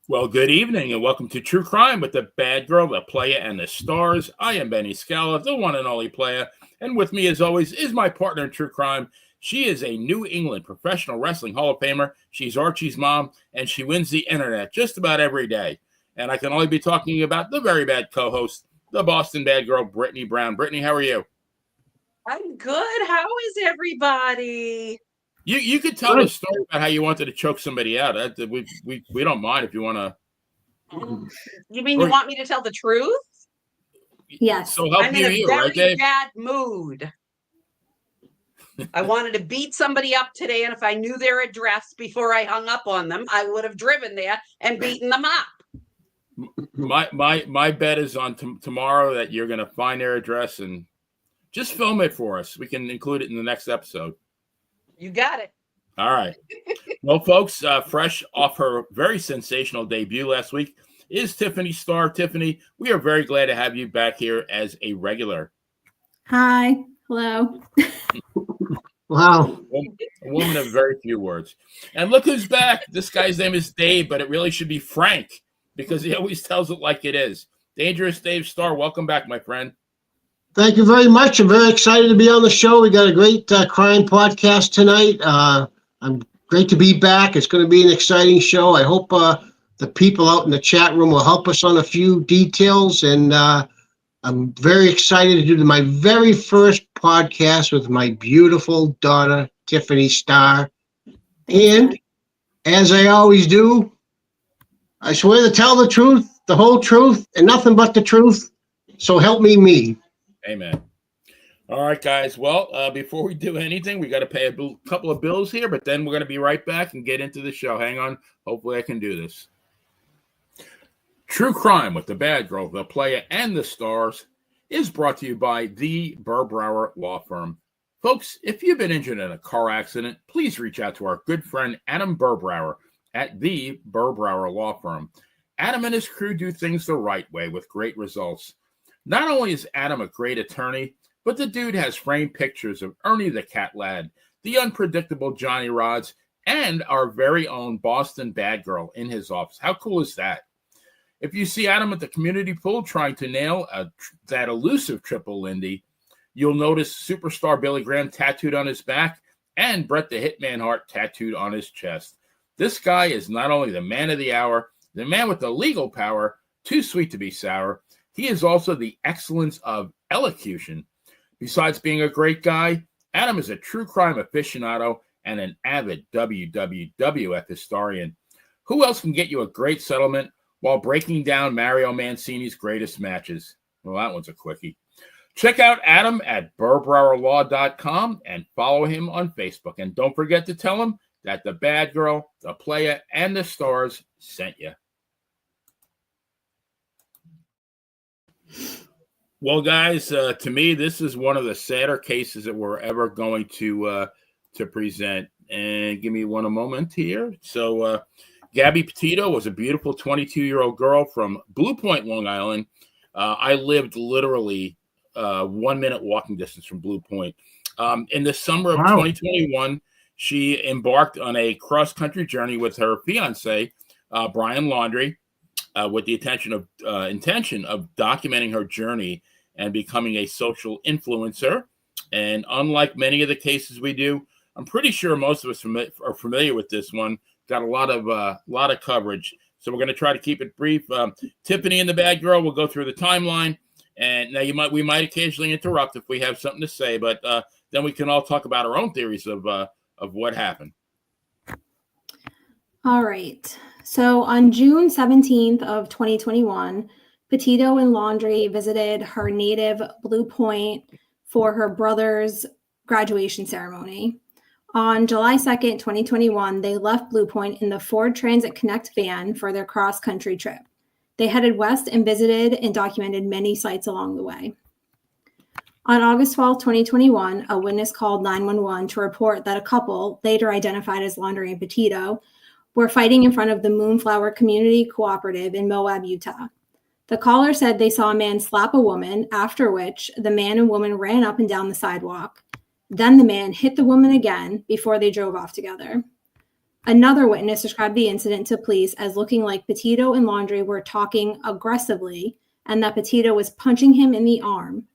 Well, good evening and welcome to True Crime with the Bad Girl, the Playa, and the Stars. I am Benny Scala, the one and only Playa, and with me, as always, is my partner in True Crime. She is a New England professional wrestling Hall of Famer. She's Archie's mom, and she wins the internet just about every day. And I can only be talking about the very bad co-host, the Boston Bad Girl, Brittany Brown. Brittany, how are you? I'm good. How is everybody? You could tell the story about how you wanted to choke somebody out. We don't mind if you want to. You mean you want me to tell the truth? Yes. So help I'm you in a here, very right, Dave? bad mood. I wanted to beat somebody up today, and if I knew their address before I hung up on them, I would have driven there and beaten them up. My bet is on tomorrow that you're going to find their address and just film it for us. We can include it in the next episode. You got it. All right. Well, folks, fresh off her very sensational debut last week is Tiffany Star. Tiffany, we are very glad to have you back here as a regular. Hi. Hello. Wow. A woman of very few words. And look who's back. This guy's name is Dave, but it really should be Frank because he always tells it like it is. Dangerous Dave Star, welcome back, my friend. Thank you very much. I'm very excited to be on the show. We got a great crime podcast tonight. I'm great to be back. It's going to be an exciting show. I hope the people out in the chat room will help us on a few details. And I'm very excited to do my very first podcast with my beautiful daughter, Tiffany Star. And as I always do, I swear to tell the truth, the whole truth, and nothing but the truth. So help me. Amen. All right, guys. Well, before we do anything, we got to pay a couple of bills here, but then we're going to be right back and get into the show. Hang on. Hopefully I can do this. True Crime with the Bad Girl, the Playa, and the Stars is brought to you by the Burbrower Law Firm. Folks, if you've been injured in a car accident, please reach out to our good friend Adam Burbrower at the Burbrower Law Firm. Adam and his crew do things the right way with great results. Not only is Adam a great attorney, but the dude has framed pictures of Ernie the Cat Lad, the unpredictable Johnny Rods, and our very own Boston Bad Girl in his office. How cool is that? If you see Adam at the community pool trying to nail that elusive triple Lindy, you'll notice superstar Billy Graham tattooed on his back and Bret the Hitman Hart tattooed on his chest. This guy is not only the man of the hour, the man with the legal power, too sweet to be sour, he is also the excellence of elocution. Besides being a great guy, Adam is a true crime aficionado and an avid WWF historian. Who else can get you a great settlement while breaking down Mario Mancini's greatest matches? Well, that one's a quickie. Check out Adam at burbrowerlaw.com and follow him on Facebook. And don't forget to tell him that the Bad Girl, the Playa, and the Stars sent you. Well, guys, to me, this is one of the sadder cases that we're ever going to present. And give me one moment here. So, Gaby Petito was a beautiful 22-year-old girl from Blue Point, Long Island. I lived literally 1 minute walking distance from Blue Point. In the summer of 2021, she embarked on a cross-country journey with her fiancé, Brian Laundrie, with the intention of documenting her journey and becoming a social influencer. And unlike many of the cases we do, I'm pretty sure most of us are familiar with this one. Got a lot of coverage. So we're going to try to keep it brief. Tiffany and the Bad Girl will go through the timeline. And now we might occasionally interrupt if we have something to say, but then we can all talk about our own theories of what happened. All right. So on June 17th of 2021, Petito and Laundrie visited her native Blue Point for her brother's graduation ceremony. On July 2nd, 2021, they left Blue Point in the Ford Transit Connect van for their cross-country trip. They headed west and visited and documented many sites along the way. On August 12, 2021, a witness called 911 to report that a couple, later identified as Laundrie and Petito, were fighting in front of the Moonflower Community Cooperative in Moab, Utah. The caller said they saw a man slap a woman, after which the man and woman ran up and down the sidewalk. Then the man hit the woman again before they drove off together. Another witness described the incident to police as looking like Petito and Laundrie were talking aggressively and that Petito was punching him in the arm.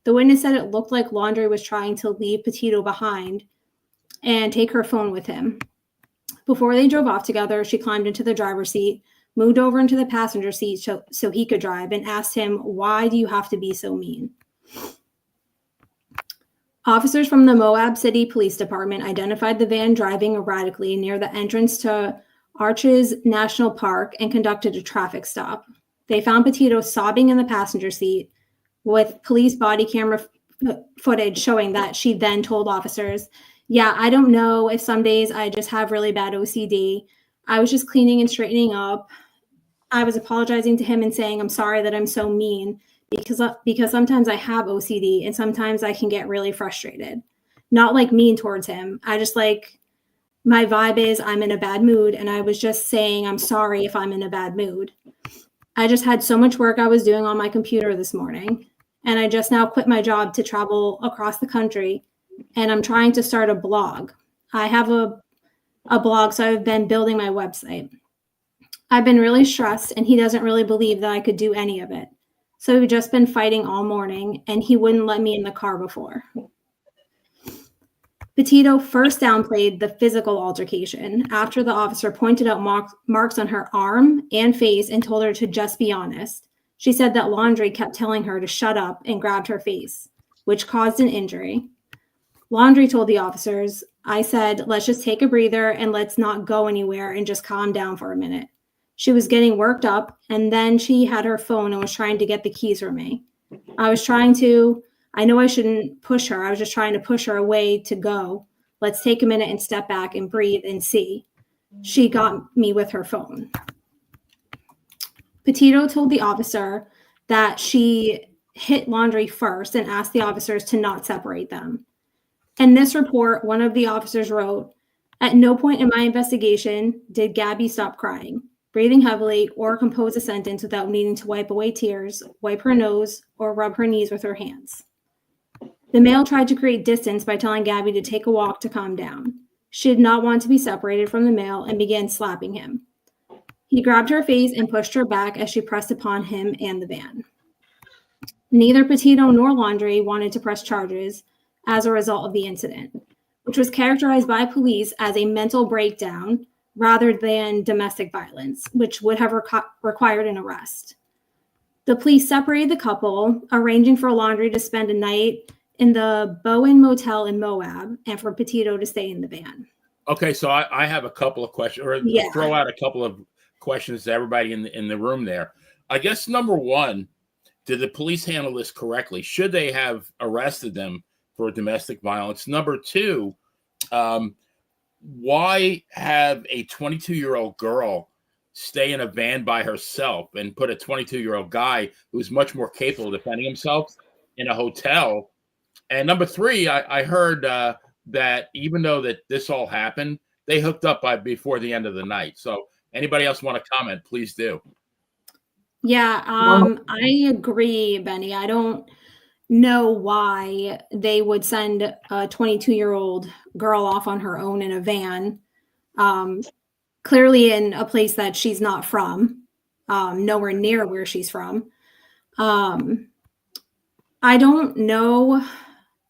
The witness said it looked like Laundrie was trying to leave Petito behind and take her phone with him. Before they drove off together, she climbed into the driver's seat, moved over into the passenger seat so he could drive, and asked him, "Why do you have to be so mean?" Officers from the Moab City Police Department identified the van driving erratically near the entrance to Arches National Park and conducted a traffic stop. They found Petito sobbing in the passenger seat, with police body camera footage showing that she then told officers, "Yeah, I don't know if some days I just have really bad OCD. I was just cleaning and straightening up. I was apologizing to him and saying, I'm sorry that I'm so mean because sometimes I have OCD and sometimes I can get really frustrated. Not like mean towards him. I just like, my vibe is I'm in a bad mood and I was just saying I'm sorry if I'm in a bad mood. I just had so much work I was doing on my computer this morning and I just now quit my job to travel across the country and I'm trying to start a blog. I have a blog, so I've been building my website. I've been really stressed and he doesn't really believe that I could do any of it. So we've just been fighting all morning and he wouldn't let me in the car before." Petito first downplayed the physical altercation after the officer pointed out marks on her arm and face and told her to just be honest. She said that Laundrie kept telling her to shut up and grabbed her face, which caused an injury. Laundrie told the officers, "I said, let's just take a breather and let's not go anywhere and just calm down for a minute." She was getting worked up and then she had her phone and was trying to get the keys from me. I know I shouldn't push her. I was just trying to push her away to go. Let's take a minute and step back and breathe and see. She got me with her phone. Petito told the officer that she hit Laundrie first and asked the officers to not separate them. In this report, one of the officers wrote, "At no point in my investigation did Gaby stop crying, breathing heavily, or compose a sentence without needing to wipe away tears, wipe her nose, or rub her knees with her hands." The male tried to create distance by telling Gaby to take a walk to calm down. She did not want to be separated from the male and began slapping him. He grabbed her face and pushed her back as she pressed upon him and the van. Neither Petito nor Laundrie wanted to press charges as a result of the incident, which was characterized by police as a mental breakdown rather than domestic violence, which would have required an arrest. The police separated the couple, arranging for Laundrie to spend a night in the Bowen Motel in Moab and for Petito to stay in the van. Okay, so I have a couple of questions, or throw out a couple of questions to everybody in the room there. I guess number one, did the police handle this correctly? Should they have arrested them for domestic violence? Number two, why have a 22-year-old girl stay in a van by herself and put a 22-year-old guy who's much more capable of defending himself in a hotel? And number three, I heard that even though that this all happened, they hooked up before the end of the night. So anybody else want to comment, please do. Yeah, I agree, Benny. I don't know why they would send a 22-year-old girl off on her own in a van, clearly in a place that she's not from, nowhere near where she's from. I don't know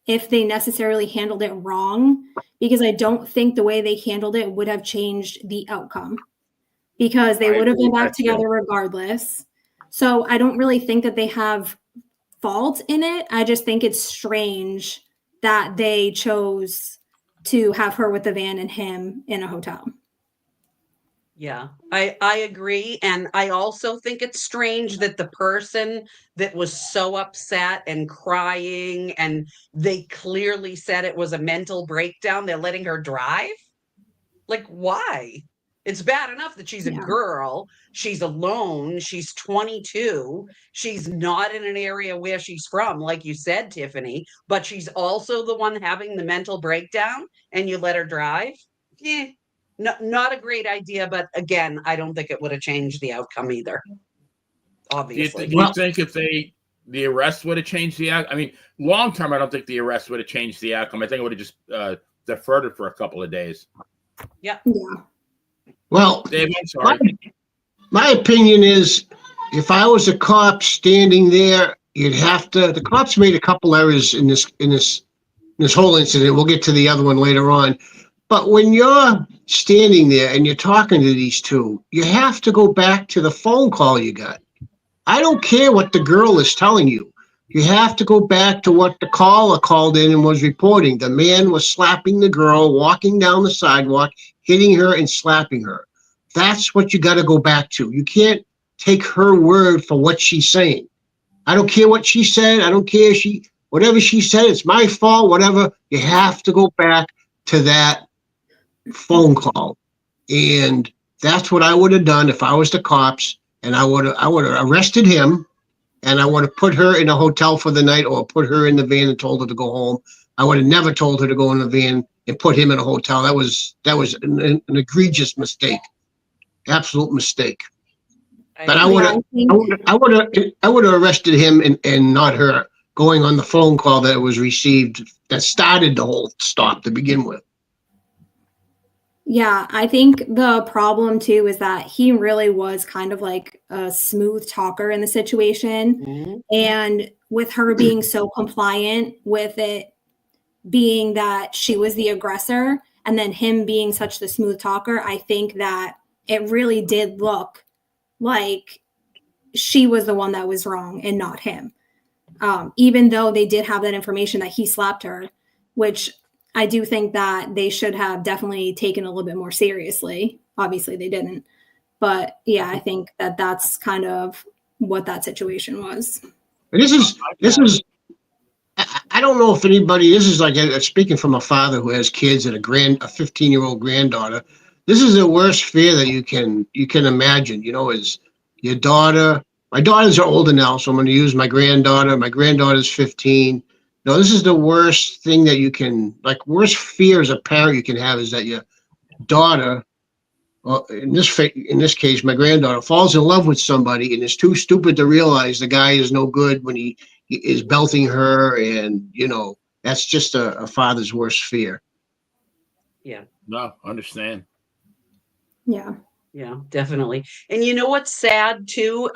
if they necessarily handled it wrong, because I don't think the way they handled it would have changed the outcome, because they would have been back together regardless. So I don't really think that they have fault in it. I just think it's strange that they chose to have her with the van and him in a hotel. Yeah, I agree. And I also think it's strange that the person that was so upset and crying, and they clearly said it was a mental breakdown, they're letting her drive. Like, why? It's bad enough that she's a girl. She's alone. She's 22. She's not in an area where she's from, like you said, Tiffany, but she's also the one having the mental breakdown, and you let her drive? Yeah. No, not a great idea, but again, I don't think it would have changed the outcome either. Obviously. Do you think if the arrest would have changed the outcome? I mean, long term, I don't think the arrest would have changed the outcome. I think it would have just deferred it for a couple of days. Yeah. Well, Dave, I'm my, sorry. my opinion is, if I was a cop standing there, you'd have to. The cops made a couple errors in this whole incident. We'll get to the other one later on. But when you're standing there and you're talking to these two, you have to go back to the phone call you got. I don't care what the girl is telling you. You have to go back to what the caller called in and was reporting. The man was slapping the girl, walking down the sidewalk, hitting her and slapping her. That's what you got to go back to. You can't take her word for what she's saying. I don't care what she said. I don't care whatever she said, it's my fault, whatever. You have to go back to that phone call. And that's what I would have done if I was the cops, and I would have arrested him, and I would have put her in a hotel for the night or put her in the van and told her to go home. I would have never told her to go in the van and put him in a hotel. That was an egregious mistake. Absolute mistake. But I would have arrested him and not her, going on the phone call that was received that started the whole stop to begin with. Yeah, I think the problem too is that he really was kind of like a smooth talker in the situation. Mm-hmm. And with her being so compliant with it being that she was the aggressor and then him being such the smooth talker, I think that it really did look like she was the one that was wrong and not him. Even though they did have that information that he slapped her, which I do think that they should have definitely taken a little bit more seriously. Obviously they didn't, but yeah, I think that that's kind of what that situation was. This is, I don't know if anybody, this is like, speaking from a father who has kids and a 15-year-old granddaughter, this is the worst fear that you can imagine, is your daughter. My daughters are older now, so I'm going to use my granddaughter. My granddaughter's 15. No, this is the worst thing that you can, worst fear as a parent you can have is that your daughter, in this case, my granddaughter, falls in love with somebody and is too stupid to realize the guy is no good when he is belting her, and that's just a father's worst fear. Yeah. No, understand. Yeah. Yeah, definitely. And you know what's sad too,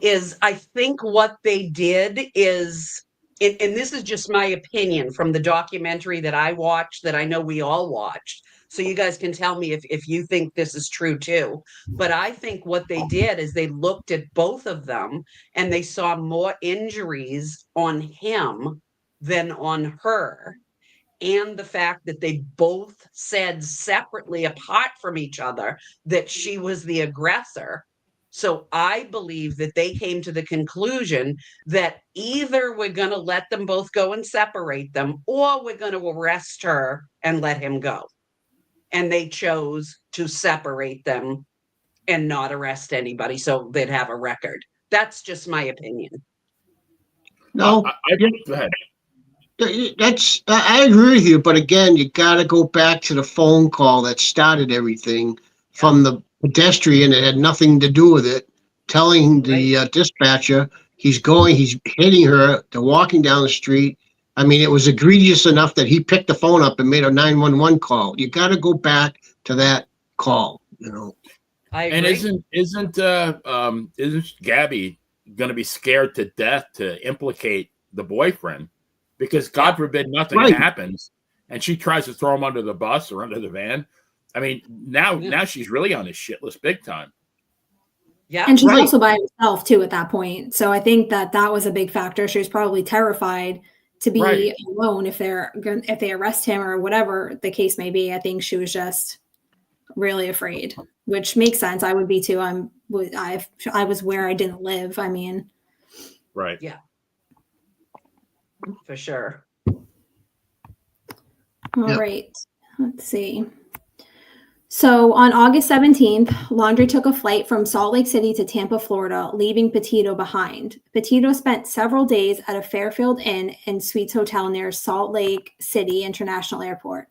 is I think what they did is, and this is just my opinion from the documentary that I watched, that I know we all watched. So you guys can tell me if you think this is true too. But I think what they did is they looked at both of them and they saw more injuries on him than on her. And the fact that they both said separately, apart from each other, that she was the aggressor. So I believe that they came to the conclusion that either we're going to let them both go and separate them, or we're going to arrest her and let him go. And they chose to separate them and not arrest anybody, so they'd have a record. That's just my opinion. No, go ahead. I agree with you, but again, you got to go back to the phone call that started everything from the pedestrian. It had nothing to do with it. Telling the dispatcher he's hitting her. They're walking down the street. I mean, it was egregious enough that he picked the phone up and made a 911 call. You got to go back to that call. I agree. And isn't Gaby going to be scared to death to implicate the boyfriend? Because God forbid nothing happens and she tries to throw him under the bus or under the van. I mean, now she's really on his shit list big time. Yeah. And she's also by herself too at that point. So I think that was a big factor. She was probably terrified to be alone if they arrest him or whatever the case may be. I think she was just really afraid, which makes sense. I would be too. I was where I didn't live. I mean, right. Yeah. For sure. All right. Let's see. So on August 17th, Laundrie took a flight from Salt Lake City to Tampa, Florida, leaving Petito behind. Petito spent several days at a Fairfield Inn and Suites hotel near Salt Lake City International Airport,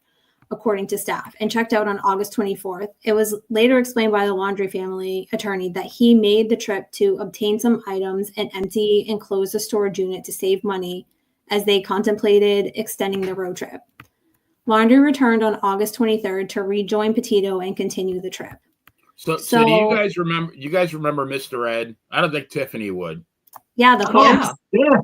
according to staff, and checked out on August 24th. It was later explained by the Laundrie family attorney that he made the trip to obtain some items and empty and close the storage unit to save money as they contemplated extending the road trip. Laundrie returned on August 23rd to rejoin Petito and continue the trip. So do you guys remember? You guys remember Mr. Ed? I don't think Tiffany would. Yeah, the hoax. Yeah.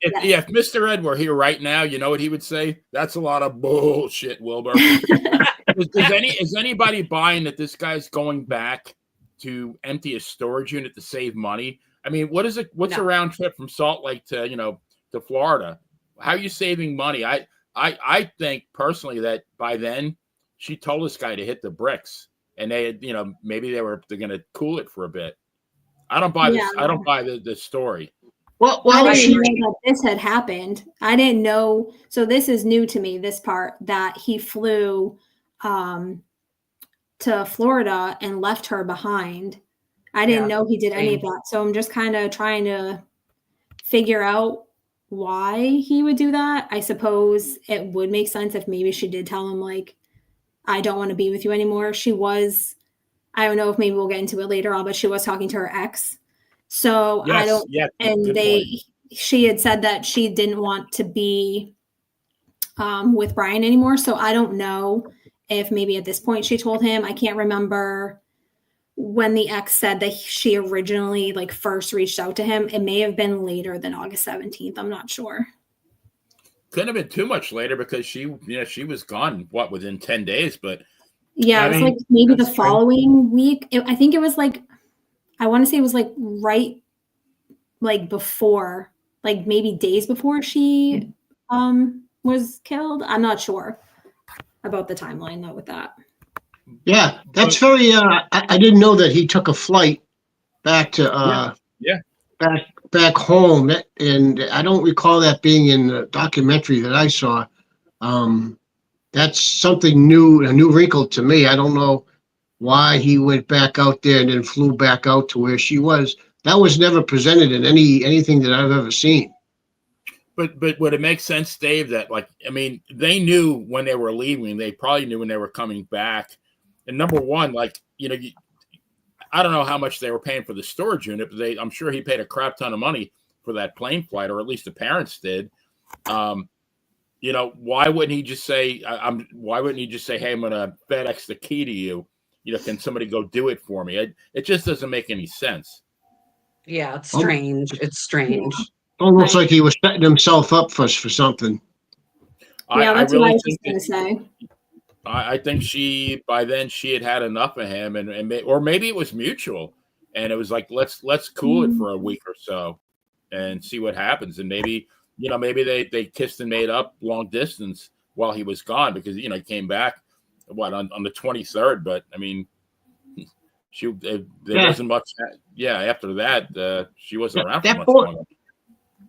If Mr. Ed were here right now, you know what he would say? That's a lot of bullshit, Wilbur. Is anybody buying that this guy's going back to empty a storage unit to save money? I mean, what's a round trip from Salt Lake to to Florida? How are you saving money? I think personally that by then she told this guy to hit the bricks, and they had, maybe they're going to cool it for a bit. I don't buy this. I don't buy the story. Well, I didn't know that this had happened. I didn't know. So this is new to me, this part, that he flew to Florida and left her behind. I didn't know he did any of that. So I'm just kind of trying to figure out why he would do that. I suppose it would make sense if maybe she did tell him, like, I don't want to be with you anymore. She was, I don't know if maybe we'll get into it later on, but she was talking to her ex. So she had said that she didn't want to be with Brian anymore. So I don't know if maybe at this point she told him. I can't remember when the ex said that she originally first reached out to him. It may have been later than August 17th. I'm not sure. Couldn't have been too much later because she was gone, within 10 days, but yeah, it was maybe the following week. I think it was I want to say it was right before, maybe days before she was killed. I'm not sure about the timeline though with that. Yeah, that's very I didn't know that he took a flight back to back home, and I don't recall that being in the documentary that I saw. That's something new, a new wrinkle to me. I don't know why he went back out there and then flew back out to where she was. That was never presented in anything that I've ever seen. But would it make sense, Dave, that they knew when they were leaving, they probably knew when they were coming back. And number one, I don't know how much they were paying for the storage unit, but I'm sure he paid a crap ton of money for that plane flight, or at least the parents did. Why wouldn't he just say, why wouldn't he just say, hey, I'm going to FedEx the key to you? Can somebody go do it for me? It just doesn't make any sense. Yeah, it's strange. It's strange. Almost like he was setting himself up for something. Yeah, that's what I was going to say. I think by then she had enough of him, or maybe it was mutual, and it was like, let's cool it for a week or so and see what happens. And maybe they kissed and made up long distance while he was gone, because he came back on the 23rd, but I mean, there wasn't much. Yeah, after that, she wasn't around for much longer.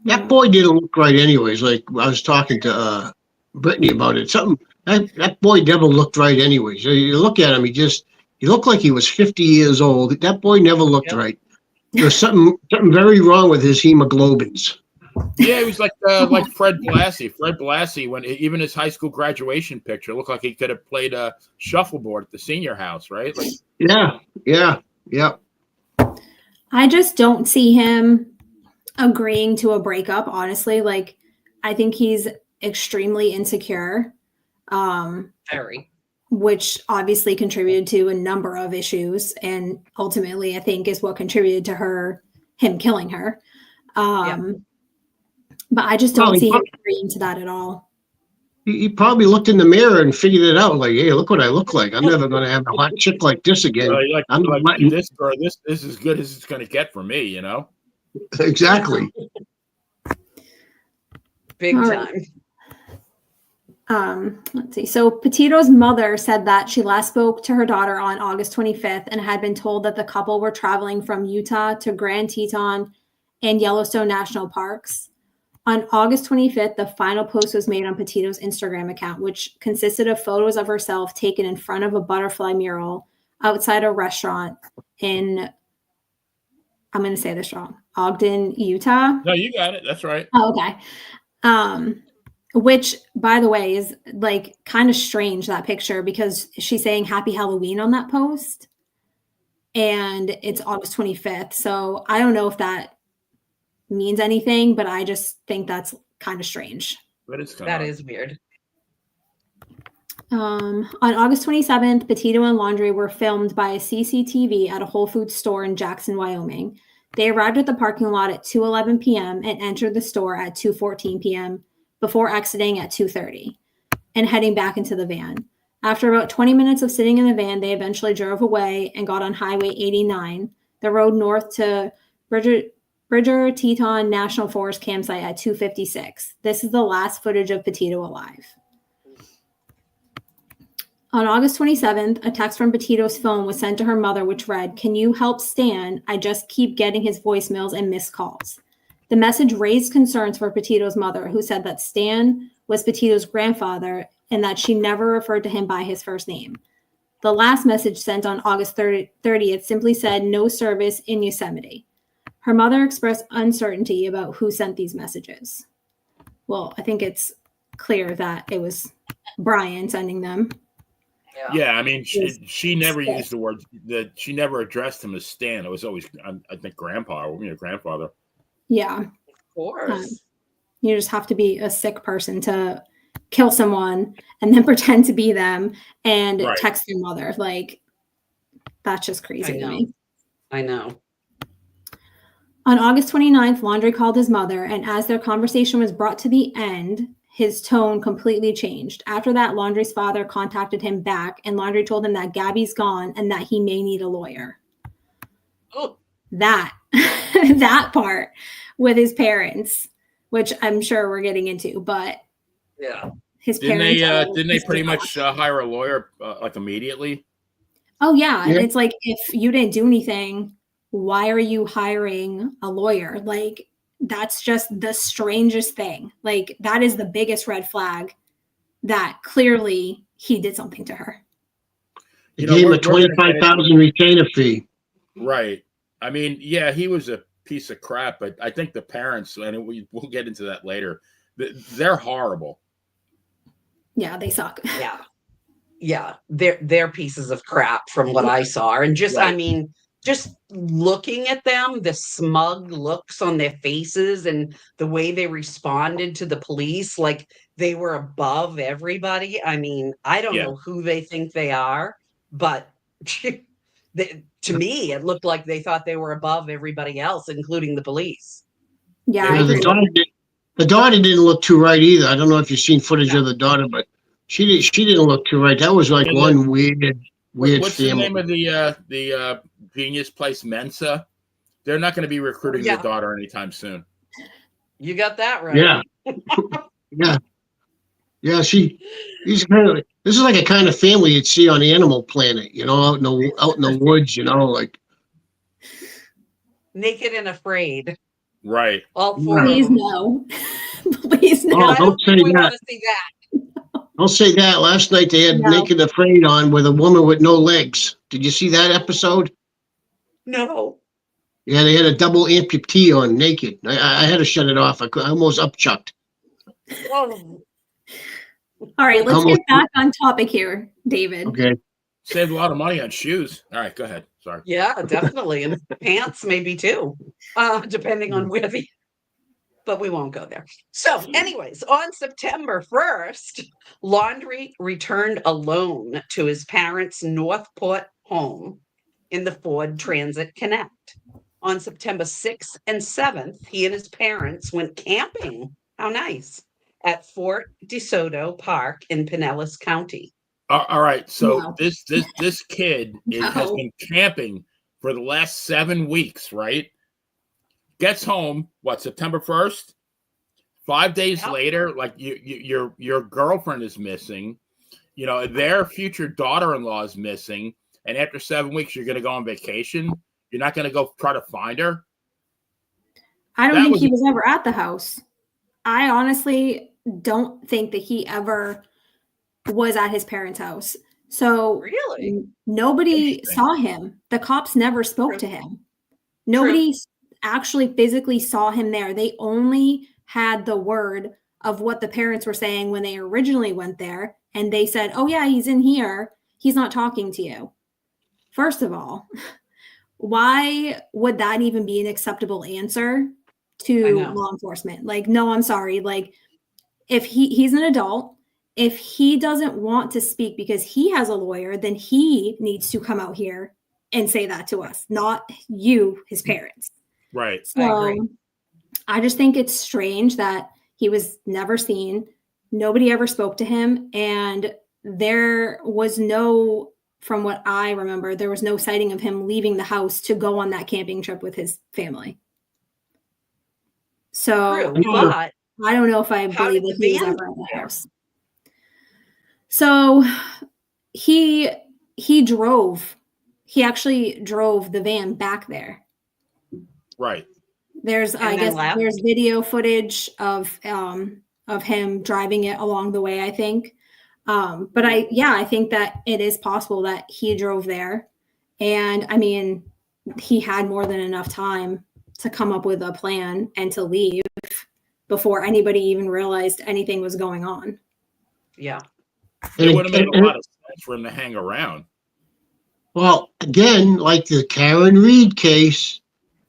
That boy didn't look right, anyways. Like I was talking to Brittany about it. That boy never looked right, anyways. You look at him, he looked like he was 50 years old. That boy never looked right. There's something very wrong with his hemoglobins. Yeah, he was like Fred Blassie. Fred Blassie, when even his high school graduation picture looked like he could have played a shuffleboard at the senior house, right? Yeah. I just don't see him agreeing to a breakup, honestly. I think he's extremely insecure. Very. Which obviously contributed to a number of issues, and ultimately I think is what contributed to him killing her. But I just don't see him agreeing to that at all. He probably looked in the mirror and figured it out. Like, hey, look what I look like. I'm never going to have a hot chick like this again. This girl. This is as good as it's going to get for me. Exactly. Big time. Let's see. So Petito's mother said that she last spoke to her daughter on August 25th and had been told that the couple were traveling from Utah to Grand Teton and Yellowstone National Parks. On August 25th, the final post was made on Petito's Instagram account, which consisted of photos of herself taken in front of a butterfly mural outside a restaurant in, I'm going to say this wrong, Ogden, Utah. No, you got it. That's right. Oh, okay. Which, by the way, is kind of strange, that picture, because she's saying Happy Halloween on that post. And it's August 25th. So I don't know if that means anything, but I just think that's kind of strange. That is weird. On August 27th, Petito and Laundrie were filmed by a CCTV at a Whole Foods store in Jackson, Wyoming. They arrived at the parking lot at 2:11 p.m. and entered the store at 2:14 p.m. before exiting at 2:30 and heading back into the van. After about 20 minutes of sitting in the van, they eventually drove away and got on Highway 89, the road north to Bridger Teton National Forest campsite at 2:56. This is the last footage of Petito alive. On August 27th, a text from Petito's phone was sent to her mother, which read, "Can you help Stan? I just keep getting his voicemails and missed calls." The message raised concerns for Petito's mother, who said that Stan was Petito's grandfather and that she never referred to him by his first name. The last message sent on August 30th simply said, "No service in Yosemite." Her mother expressed uncertainty about who sent these messages. Well, I think it's clear that it was Brian sending them. Yeah, I mean, she never used the word that. She never addressed him as Stan. It was always, I think, grandpa or grandfather. Yeah, of course. You just have to be a sick person to kill someone and then pretend to be them and text your mother. Like, that's just crazy to me. I know. On August 29th, Laundrie called his mother, and as their conversation was brought to the end, his tone completely changed. After that, Laundrie's father contacted him back, and Laundrie told him that Gabby's gone and that he may need a lawyer. Oh. That part with his parents, which I'm sure we're getting into, but yeah, his parents didn't they pretty much hire a lawyer like immediately? Oh yeah, and it's like, if you didn't do anything, why are you hiring a lawyer? Like, that's just the strangest thing. Like, that is the biggest red flag that clearly he did something to her. You gave him a $25,000 retainer fee. Right. I mean, yeah, he was a piece of crap, but I think the parents, and we'll get into that later, they're horrible. Yeah, they suck. Yeah, they're pieces of crap from what I saw. And just, I mean, just looking at them, the smug looks on their faces and the way they responded to the police, like they were above everybody. I mean, I don't know who they think they are, but to me, it looked like they thought they were above everybody else, including the police. Yeah, the daughter didn't look too right either. I don't know if you've seen footage of the daughter, but she didn't look too right. That was like one weird what's family. The name of the Genius Place, Mensa? They're not going to be recruiting the daughter anytime soon. You got that right. Yeah. He's kind of, this is like a kind of family you'd see on Animal Planet, out in the woods, like naked and afraid. Right. All four. Please no. Please no. Oh, don't say that. Want to see that. Don't say that. Last night they had Naked and Afraid on with a woman with no legs. Did you see that episode? No. Yeah, they had a double amputee on Naked. I had to shut it off. I almost upchucked. Oh. All right, let's get back on topic here, David. Okay. Saved a lot of money on shoes. All right, go ahead. Sorry. Yeah, definitely. And pants maybe too, depending on where but we won't go there. So anyways, on September 1st, Laundrie returned alone to his parents' Northport home in the Ford Transit Connect. On September 6th and 7th, he and his parents went camping. How nice. At Fort DeSoto Park in Pinellas County. All right, so this kid has been camping for the last 7 weeks, right? Gets home, September 1st? 5 days later, like your girlfriend is missing. Their future daughter-in-law is missing, and after 7 weeks, you're going to go on vacation. You're not going to go try to find her. I don't think he was ever at the house. I honestly don't think that he ever was at his parents' house. So really, nobody saw him. The cops never spoke to him. Nobody actually physically saw him there. They only had the word of what the parents were saying when they originally went there. And they said, "Oh yeah, he's in here. He's not talking to you." First of all, why would that even be an acceptable answer to law enforcement? Like, no, I'm sorry. Like, if he's an adult if he doesn't want to speak because he has a lawyer, then he needs to come out here and say that to us, not you, his parents. Right. So I just think it's strange that he was never seen. Nobody ever spoke to him. And there was no, from what I remember, there was no sighting of him leaving the house to go on that camping trip with his family. So but I don't know if I believe that he was ever in the house. So he actually drove the van back there. Right. There's there's video footage of him driving it along the way, I think. But I think that it is possible that he drove there. And I mean, he had more than enough time to come up with a plan and to leave before anybody even realized anything was going on. Yeah. It would have made a lot of sense for him to hang around. Well, again, like the Karen Reed case,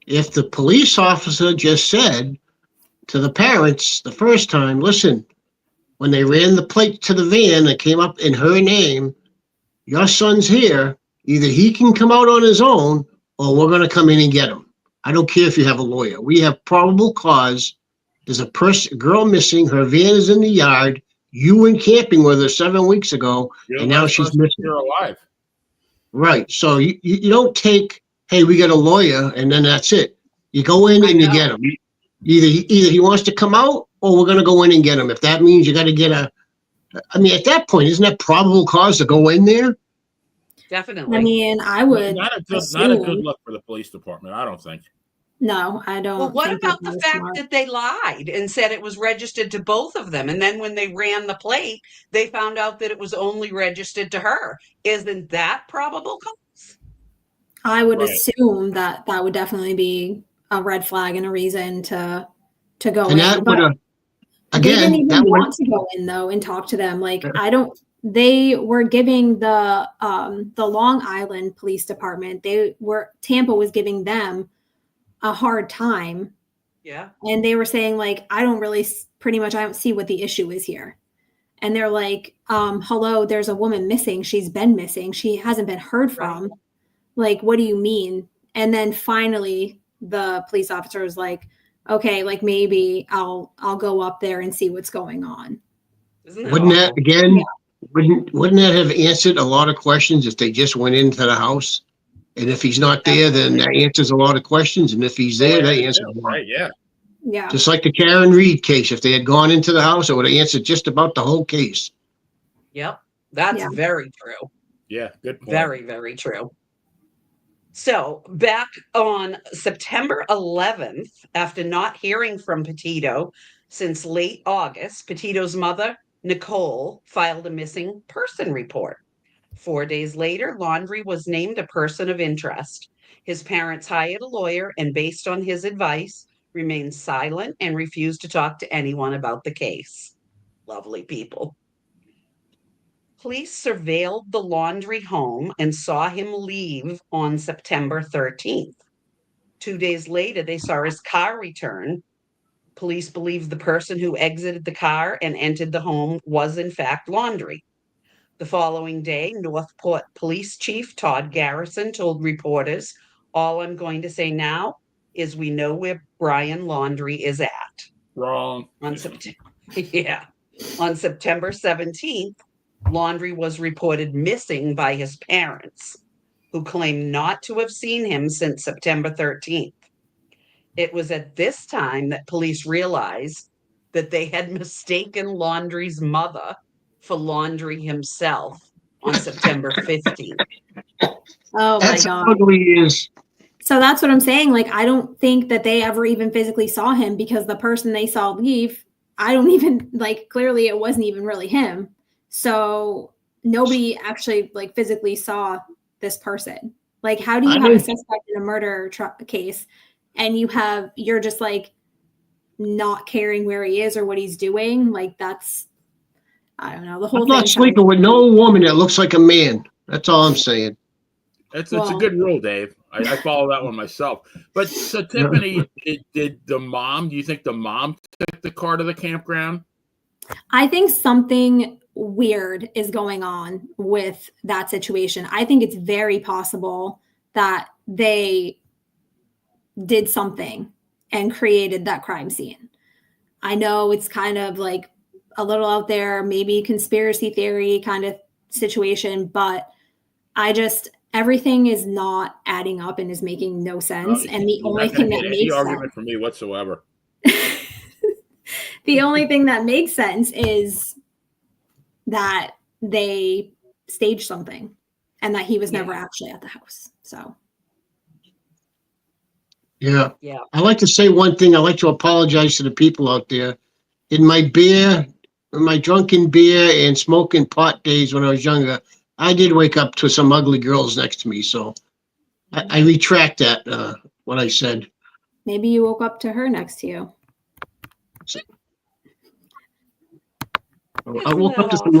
if the police officer just said to the parents the first time, listen, when they ran the plate to the van that came up in her name, your son's here, either he can come out on his own or we're going to come in and get him. I don't care if you have a lawyer. We have probable cause. There's a girl missing. Her van is in the yard. You went camping with her 7 weeks ago, and now she's missing. You're alive. Right. So you don't take, hey, we got a lawyer, and then that's it. You go in and you get him. Either he wants to come out, or we're going to go in and get him. If that means you got to get at that point, isn't that probable cause to go in there? Definitely. I mean, I would. Not a good look for the police department, I don't think. No, I don't. Well, what about the fact that they lied and said it was registered to both of them? And then when they ran the plate, they found out that it was only registered to her. Isn't that probable cause? I would assume that would definitely be a red flag and a reason to go in. But they didn't even want to go in though and talk to them. Like they were giving the Long Island Police Department, Tampa was giving them a hard time. Yeah. And they were saying like, I don't see what the issue is here. And they're like, hello, there's a woman missing. She's been missing. She hasn't been heard from. Like, what do you mean? And then finally the police officer was like, okay, like maybe I'll go up there and see what's going on. Wouldn't that wouldn't that have answered a lot of questions if they just went into the house? And if he's not there, then that answers a lot of questions. And if he's there, that answers a lot. Right, yeah. Yeah. Just like the Karen Reed case. If they had gone into the house, it would have answered just about the whole case. Yep. That's very true. Yeah, good point. Very, very true. So back on September 11th, after not hearing from Petito since late August, Petito's mother, Nicole, filed a missing person report. 4 days later, Laundrie was named a person of interest. His parents hired a lawyer and, based on his advice, remained silent and refused to talk to anyone about the case. Lovely people. Police surveilled the Laundrie home and saw him leave on September 13th. 2 days later, they saw his car return. Police believe the person who exited the car and entered the home was, in fact, Laundrie. The following day, Northport Police Chief Todd Garrison told reporters, all I'm going to say now is we know where Brian Laundrie is at. Wrong. On September 17th, Laundrie was reported missing by his parents, who claimed not to have seen him since September 13th. It was at this time that police realized that they had mistaken Laundrie's mother for Laundrie himself on September 15th. Oh my God. Ugly is. So that's what I'm saying. Like, I don't think that they ever even physically saw him, because the person they saw leave, I don't even, like, clearly it wasn't even really him. So nobody actually like physically saw this person. Like, how do you have a suspect in a murder case and you're just like not caring where he is or what he's doing? Like, that's, I don't know. The whole I'm not sleeping with no woman that looks like a man. That's all I'm saying. It's a good rule, Dave. I follow that one myself. But so Tiffany, do you think the mom took the car to the campground? I think something weird is going on with that situation. I think it's very possible that they did something and created that crime scene. I know it's kind of like a little out there, maybe conspiracy theory kind of situation, but everything is not adding up and is making no sense. And the only thing that makes argument for me whatsoever. The only thing that makes sense is that they staged something and that he was never actually at the house. So. Yeah. I like to say one thing. I like to apologize to the people out there. In my drunken beer and smoking pot days when I was younger, I did wake up to some ugly girls next to me. So I retract that, what I said. Maybe you woke up to her next to you. I woke up to some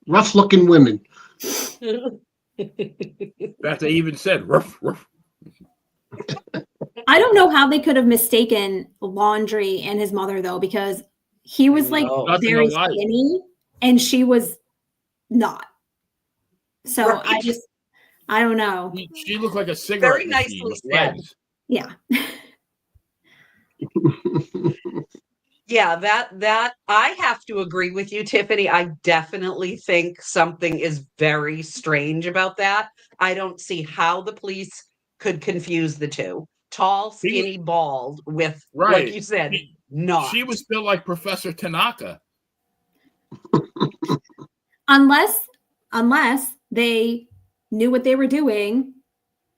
rough looking women. That they even said rough. I don't know how they could have mistaken Laundrie and his mother though, because he was like very skinny and she was not. So right. I don't know. She looked like a cigarette. Very nicely said. Yeah. Yeah, that I have to agree with you, Tiffany. I definitely think something is very strange about that. I don't see how the police could confuse the two. Tall, skinny, bald with, like you said, not. She was built like Professor Tanaka. Unless they knew what they were doing,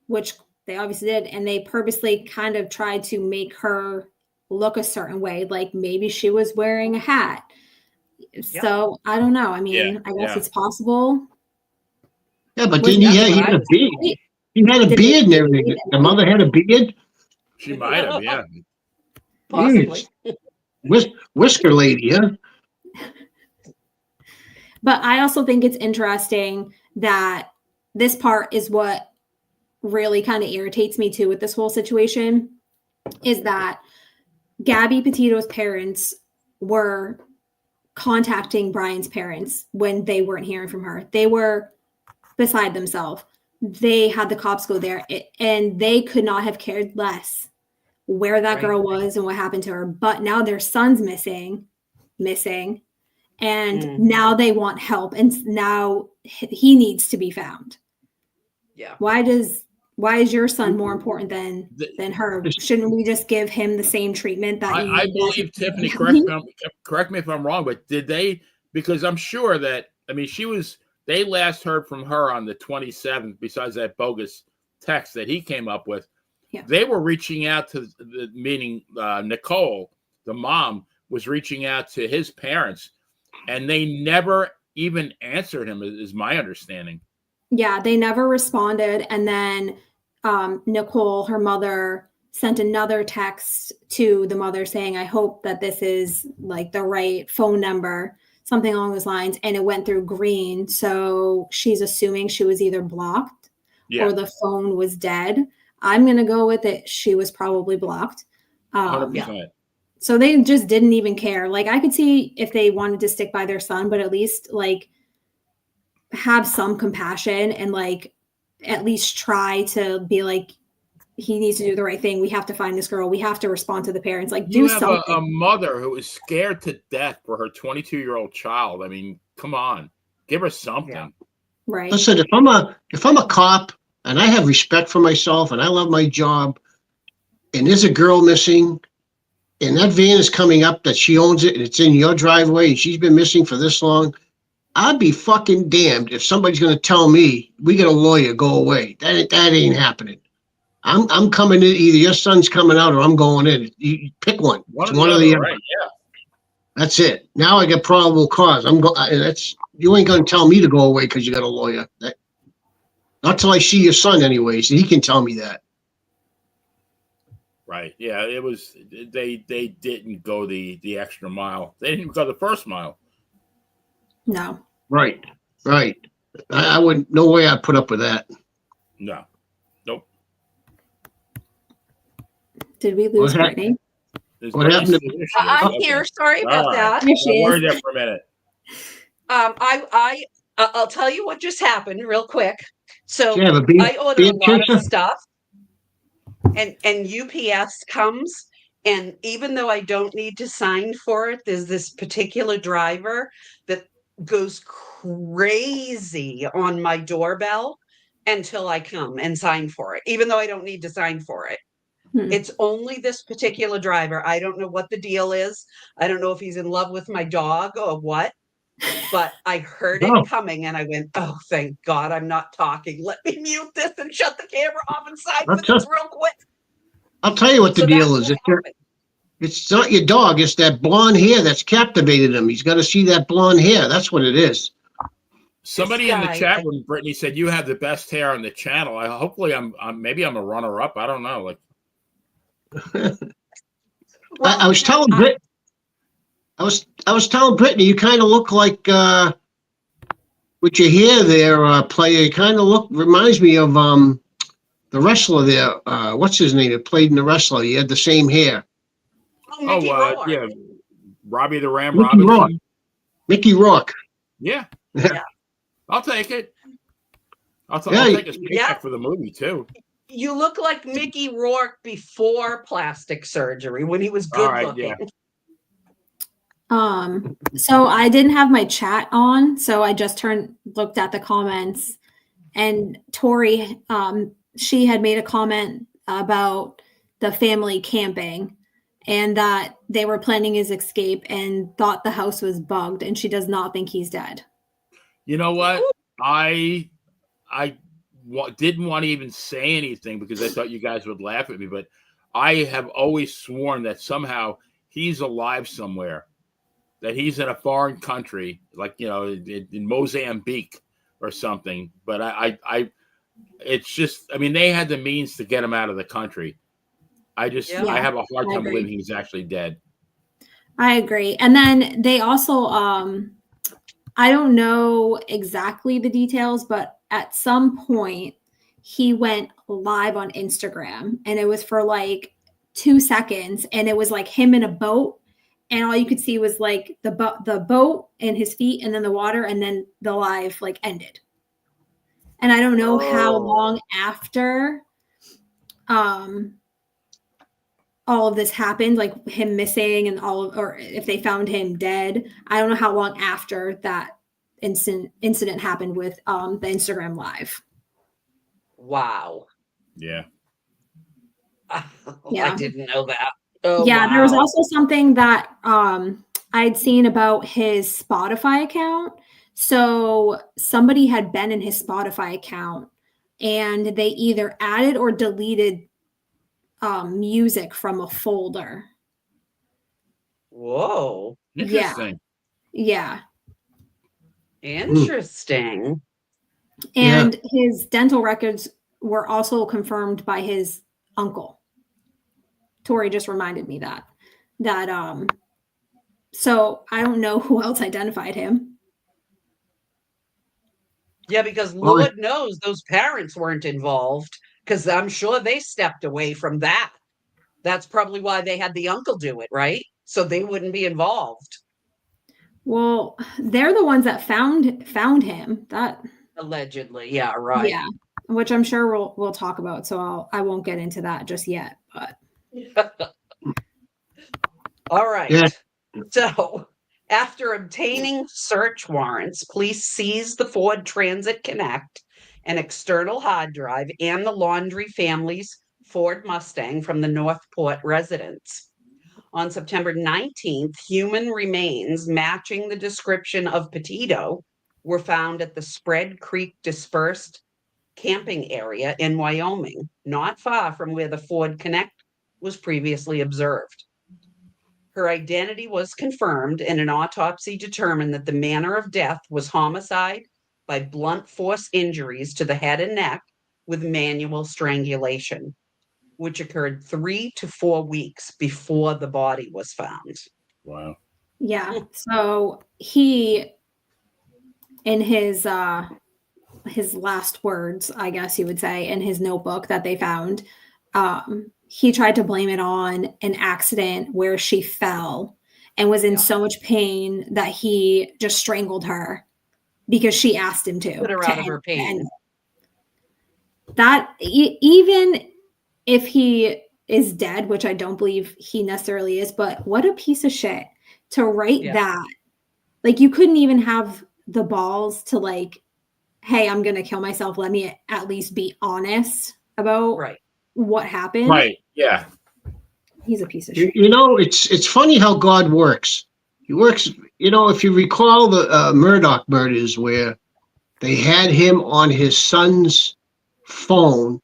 which they obviously did, and they purposely kind of tried to make her look a certain way, like maybe she was wearing a hat. So I don't know. I mean, I guess it's possible. Yeah, but didn't he had a beard? He had a beard and everything. The mother had a beard. She might have, yeah. Possibly. Whisker lady, huh? But I also think it's interesting that this part is what really kind of irritates me too with this whole situation, is that Gaby Petito's parents were contacting Brian's parents when they weren't hearing from her. They were beside themselves. They had the cops go there, and they could not have cared less where that girl was and what happened to her. But now their son's missing, and now they want help, and now he needs to be found. Yeah. Why is your son more important than her? Shouldn't we just give him the same treatment that I believe, Tiffany, correct me if I'm wrong, but did they, because I'm sure that, I mean, they last heard from her on the 27th, besides that bogus text that he came up with. Yeah. They were reaching out to, meaning Nicole, the mom, was reaching out to his parents, and they never even answered him, is my understanding. Yeah, they never responded. And then Nicole, her mother, sent another text to the mother saying, I hope that this is like the right phone number, something along those lines. And it went through green. So she's assuming she was either blocked or the phone was dead. I'm going to go with it. She was probably blocked. 100%. So they just didn't even care. Like, I could see if they wanted to stick by their son, but at least like have some compassion and like at least try to be like, he needs to do the right thing. We have to find this girl. We have to respond to the parents. Like, do something. You have a mother who is scared to death for her 22-year-old child. I mean, come on, give her something. Yeah. Right. Listen, if I'm a cop and I have respect for myself and I love my job, and there's a girl missing, and that van is coming up that she owns it, and it's in your driveway, and she's been missing for this long, I'd be fucking damned if somebody's going to tell me, we got a lawyer, go away. That ain't happening. I'm coming in. Either your son's coming out or I'm going in. You pick one. It's one or the other. Right, yeah. That's it. Now I got probable cause. You ain't going to tell me to go away because you got a lawyer. Not till I see your son anyways. He can tell me that. Right. Yeah, it was, they didn't go the extra mile. They didn't go the first mile. No. Right. I wouldn't, no way I'd put up with that. No. Nope. Did we lose Brittany? What happened to I'm here. Sorry about that. Here she is. Worry there for a minute. I'll tell you what just happened real quick. So Yeah, but I order a lot of Tricia. stuff, and UPS comes, and even though I don't need to sign for it, there's this particular driver that goes crazy on my doorbell until I come and sign for it, even though I don't need to sign for it. It's only this particular driver. I don't know what the deal is. I don't know if he's in love with my dog or what, but I heard it coming and I went, oh, thank God I'm not talking. Let me mute this and shut the camera off and sign for this real quick. I'll tell you what the deal is. It's not your dog. It's that blonde hair that's captivated him. He's got to see that blonde hair. That's what it is. Somebody in the chat room, Brittany, said you have the best hair on the channel. Hopefully I'm maybe I'm a runner-up. I don't know. I was telling Brittany. I was telling Brittany, you kind of look like with your hair there, Playa. You kind of reminds me of the wrestler there. What's his name? That played in the wrestler. He had the same hair. Yeah, Robbie the Ram Mickey Robinson. Rourke. Mickey Rourke. Yeah. I'll take it. I'll take a paycheck for the movie too. You look like Mickey Rourke before plastic surgery when he was good looking. Yeah. So I didn't have my chat on, so I just looked at the comments, and Tori, she had made a comment about the family camping and that they were planning his escape and thought the house was bugged, and she does not think he's dead. You know what? I didn't want to even say anything because I thought you guys would laugh at me, but I have always sworn that somehow he's alive somewhere, that he's in a foreign country, like, in Mozambique or something. But it's just, they had the means to get him out of the country. I have a hard time believing he's actually dead. I agree. And then they also, I don't know exactly the details, but at some point he went live on Instagram, and it was for like 2 seconds, and it was like him in a boat, and all you could see was like the boat and his feet, and then the water, and then the live like ended. And I don't know how long after all of this happened, like him missing and or if they found him dead. I don't know how long after that incident happened with the Instagram live. Wow. Yeah. I didn't know that. There was also something that I'd seen about his Spotify account. So somebody had been in his Spotify account, and they either added or deleted music from a folder. Whoa. Interesting. Yeah. Interesting. And his dental records were also confirmed by his uncle. Tori just reminded me that so I don't know who else identified him. Yeah, because Lord knows those parents weren't involved, because I'm sure they stepped away from that. That's probably why they had the uncle do it, right? So they wouldn't be involved. Well, they're the ones that found him. That allegedly, yeah, right. Yeah, which I'm sure we'll talk about. So I won't get into that just yet. But all right. Yeah. So after obtaining search warrants, police seized the Ford Transit Connect, an external hard drive, and the Laundrie family's Ford Mustang from the Northport residence. On September 19th, human remains matching the description of Petito were found at the Spread Creek dispersed camping area in Wyoming, not far from where the Ford Connect was previously observed. Her identity was confirmed, and an autopsy determined that the manner of death was homicide by blunt force injuries to the head and neck with manual strangulation, which occurred 3 to 4 weeks before the body was found. Wow. Yeah. So he, in his last words, I guess you would say, in his notebook that they found, he tried to blame it on an accident where she fell. and was in so much pain that he just strangled her because she asked him to. Put her out of her pain. That even if he is dead, which I don't believe he necessarily is, but what a piece of shit to write that. Like, you couldn't even have the balls to like, hey, I'm going to kill myself. Let me at least be honest about what happened. Right. Yeah. He's a piece of shit. You know, it's funny how God works. He works, you know, if you recall the Murdoch murders where they had him on his son's phone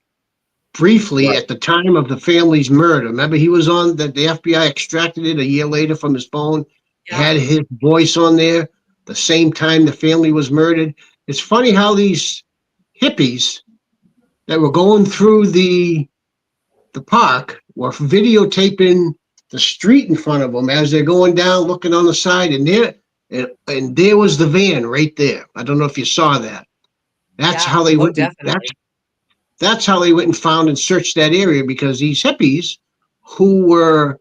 briefly at the time of the family's murder. Remember, he was on the FBI extracted it a year later from his phone, had his voice on there the same time the family was murdered. It's funny how these hippies that were going through the park were videotaping the street in front of them as they're going down, looking on the side, and there was the van right there. I don't know if you saw that. That's how they went. That's how they went and found and searched that area, because these hippies who were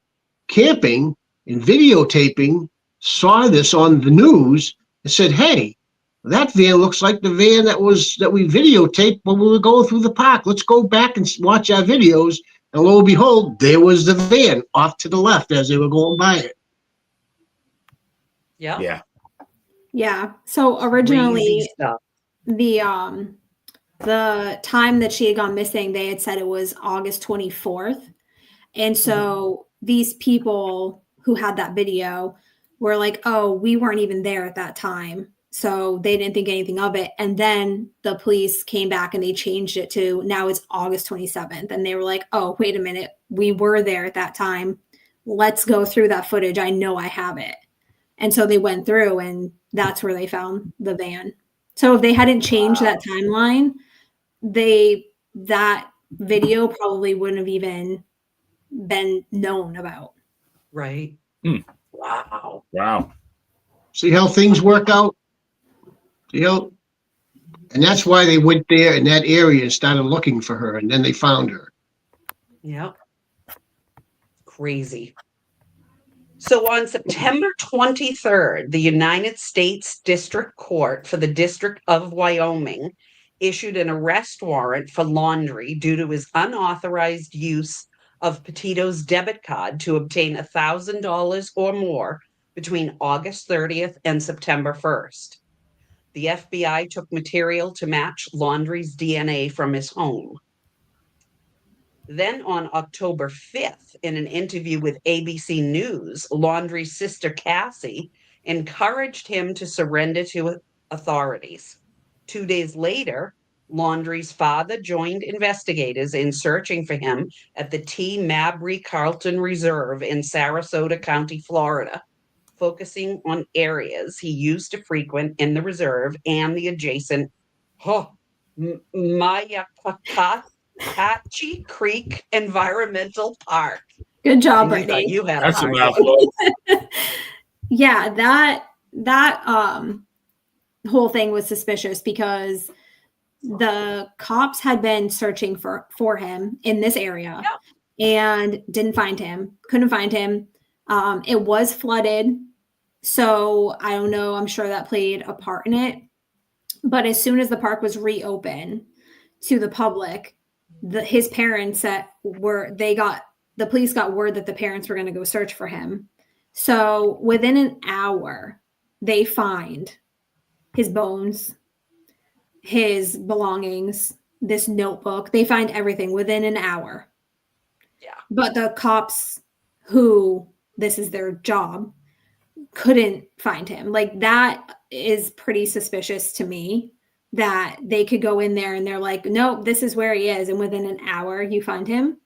camping and videotaping saw this on the news and said, "Hey, that van looks like the van that we videotaped when we were going through the park. Let's go back and watch our videos." And lo and behold, there was the van off to the left as they were going by it. Yeah. So originally, the time that she had gone missing, they had said it was August 24th. And so these people who had that video were like, oh, we weren't even there at that time. So they didn't think anything of it. And then the police came back and they changed it to now it's August 27th. And they were like, oh, wait a minute. We were there at that time. Let's go through that footage. I know I have it. And so they went through, and that's where they found the van. So if they hadn't changed that timeline, that video probably wouldn't have even been known about. Right. Wow. See how things work out? You know, and that's why they went there in that area and started looking for her, and then they found her. Yep. Crazy. So on September 23rd, the United States District Court for the District of Wyoming issued an arrest warrant for Laundrie due to his unauthorized use of Petito's debit card to obtain $1,000 or more between August 30th and September 1st. The FBI took material to match Laundrie's DNA from his home. Then on October 5th, in an interview with ABC News, Laundrie's sister Cassie encouraged him to surrender to authorities. 2 days later, Laundrie's father joined investigators in searching for him at the T. Mabry Carlton Reserve in Sarasota County, Florida, focusing on areas he used to frequent in the reserve and the adjacent Mayapakachi Creek Environmental Park. Good job, Brittany. You had That's a mouthful. Yeah, that whole thing was suspicious because the cops had been searching for him in this area and didn't find him, couldn't find him. It was flooded. So I don't know. I'm sure that played a part in it. But as soon as the park was reopened to the public, his parents the police got word that the parents were going to go search for him. So within an hour, they find his bones, his belongings, this notebook. They find everything within an hour. Yeah. But the cops, who this is their job, couldn't find him. Like, that is pretty suspicious to me, that they could go in there and they're like, no, this is where he is. And within an hour you find him.